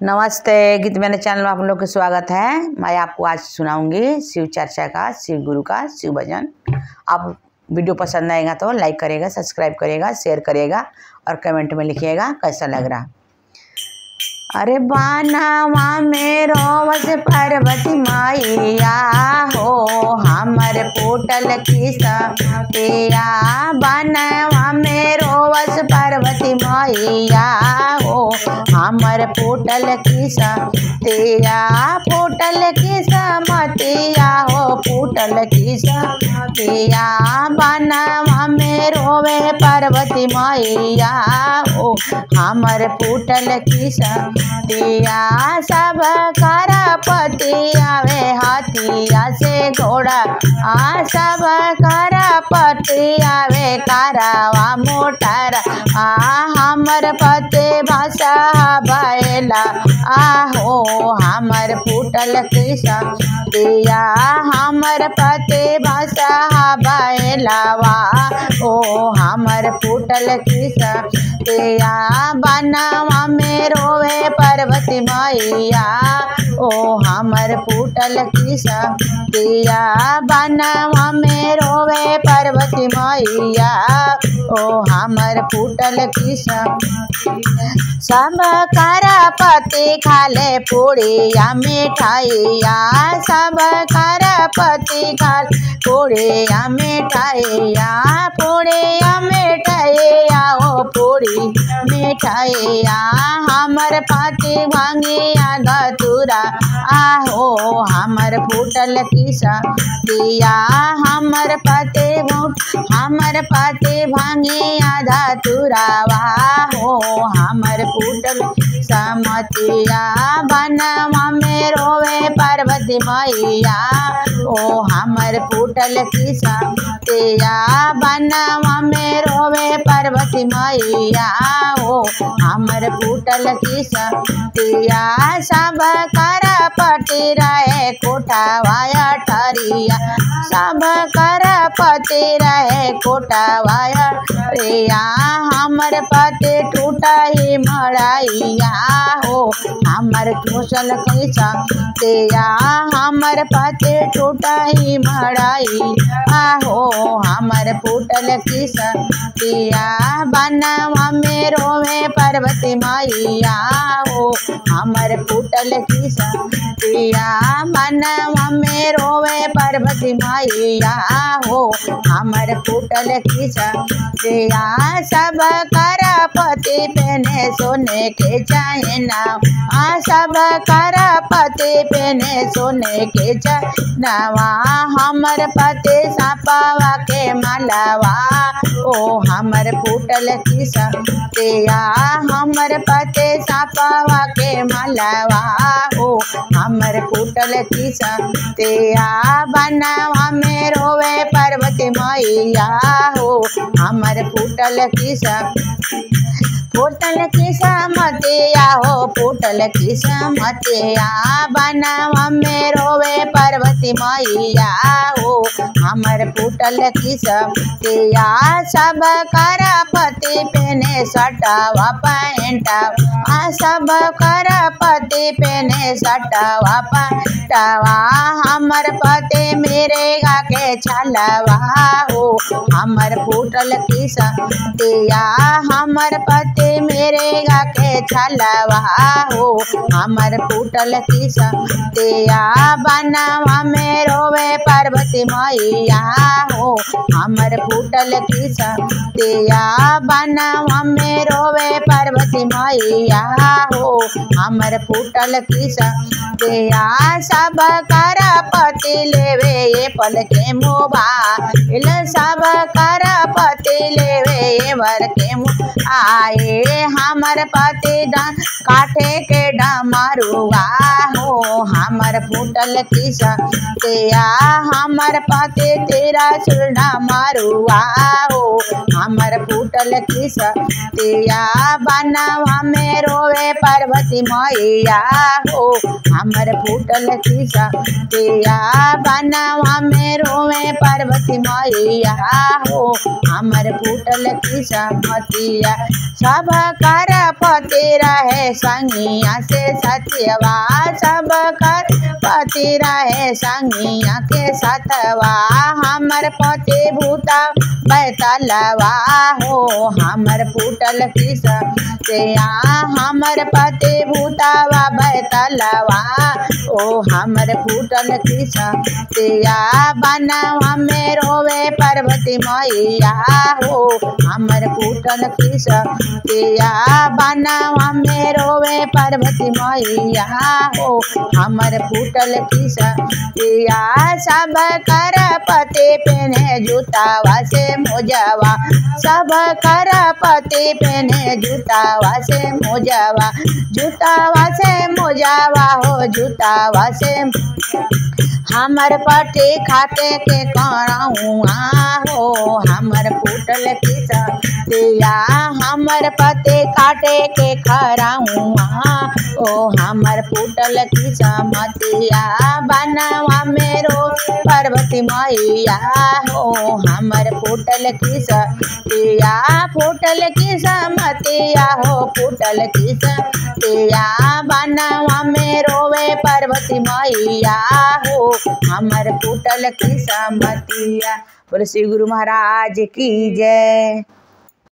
नमस्ते। गीत मेरे चैनल में आप लोग का स्वागत है। मैं आपको आज सुनाऊंगी शिव चर्चा का, शिव गुरु का शिव भजन। आप वीडियो पसंद आएगा तो लाइक करेगा, सब्सक्राइब करेगा, शेयर करेगा और कमेंट में लिखिएगा कैसा लग रहा। अरे बानावा में रोवस पार्वती मैया हो, हमर फूटल की सतिया। बानावा में रोवस पार्वती मैया हो, हमर फूटल की सतिया। फूटल की समतिया हो, फूटल की सतिया। बानावा में रोवे पार्वती मैया हो, हमर फूटल की दिया। सब करा पति आवे हाथिया से घोड़ा, सब करा पति आवे कारवा मोटर। हमर पति भाषा बैला आहो, हमर फूटल की दिया। हमर पति भाषा बैलावा ओ, हमर फूटल की दिया। बनवा में रोवे पार्वती मैया ओ, हमर फूटल की सतिया। बनवा में रोवे पार्वती मैया ओ, हमर फूटल की सतिया। सब करा पति खाले पूड़िया मिठाइया, सब करा पति खाले पूड़िया मिठाइया। पूड़िया मिठाइया ओ, पूड़ी मिठाइया। हमर पति भांगिया धतूरा आहो, हमर फूटल की सतिया। हमर पति भांगिया धतूरावा हो, हमर फूटल समतिया। बनवा में रोवे पार्वती मैया ओ, हमर फूटल की सतिया। बनवा में रोवे पार्वती मैया ओ, हमर फूटल की सतिया। सब करा पति रहे कोटावाया ठरिया, सब करा पति रहे कोटावाया ठरिया। हमर पति टूटा ही मड़ाइया हो, हमर फूटल की सतिया। हमर पति टूटा ही मड़ाइया हो, हमर फूटल की सतिया। बनवा में रोवे पार्वती मैया हो, हमर फूटल की सतिया। बनवा में रोवे पार्वती मैया हो, हमर फूटल की सतिया। सब करा पति पहने सोने के चैना, सब करा पति पहने सोने के चैनवा। हमर पति सापावा के मालावा ओ, हमर फूटल की सतिया। हमर पति सापावा के मालावा हो, हमर फूटल की सतिया। बनवा में रोवे पार्वती मैया हो, हमर फूटल की फूटल की समतिया हो, फूटल की समतिया। बनवा में रोवे पार्वती मैया हो, हमर फूटल की सतिया। सब करा पति पहने सटावा पैंटा, सब करा पति पहने सटावा पैंटावा। हमर पति मेरे गा के छलवा हो, हमर फूटल की सतिया। हमर पति मेरे गा के छलवा हो, हमर फूटल की सतिया। बनवा में रोवे पार्वती मैया हो, हमर फूटल की सतिया। बनवा में रोवे पार्वती मैया हो, हमर फूटल की सतिया। सब करा पति लेवे ये पल के मोबाइल, सब करा पति लेवे ये वर के आए। हमर पति काठे के डमरुआ हो, हमर हमर फूटल किस्मतिया हमर पति तेरा सुलना मारुआ हो हमर फूटल किस्मतिया बनवा में रोवे पार्वती मैया हो हमर फूटल किस्मतिया बनवा में रोवे पार्वती मैया हो हमर फूटल किस्मतिया सब कर पति रहे संगिया से सत्यवा सब कर पति रहे संगिया के सतवा हमर पति भूता बैतलवा हो हमर फूटल किस्मतिया हमर पति भूतावा बैतलवा ओ हमर फूटल किस्मतिया बनवा में रोवे पार्वती मैया हो हमर फूटल किस्मतिया बनवा में रोवे पार्वती मैया हो हमर फूटल किस्मतिया सब कर पति पहने जूतावा से मोजवा सब कर पति पहने जूतावा से मोजवा जूतावा से मोजवा हो जूतावा से हमर पति खाते के कराऊआ हो हमर फूटल किस्मतिया हमर पति काटे के खराऊआ ओ हमर फूटल किस्मतिया बनवा मेरो पार्वती मैया हो हमर फूटल किस्मतिया फूटल किस्मतिया हो फूटल किस्मतिया बनवा में रोवे पार्वती मैया हो हमर फूटल किस्मतिया। बोले श्री गुरु महाराज की जय।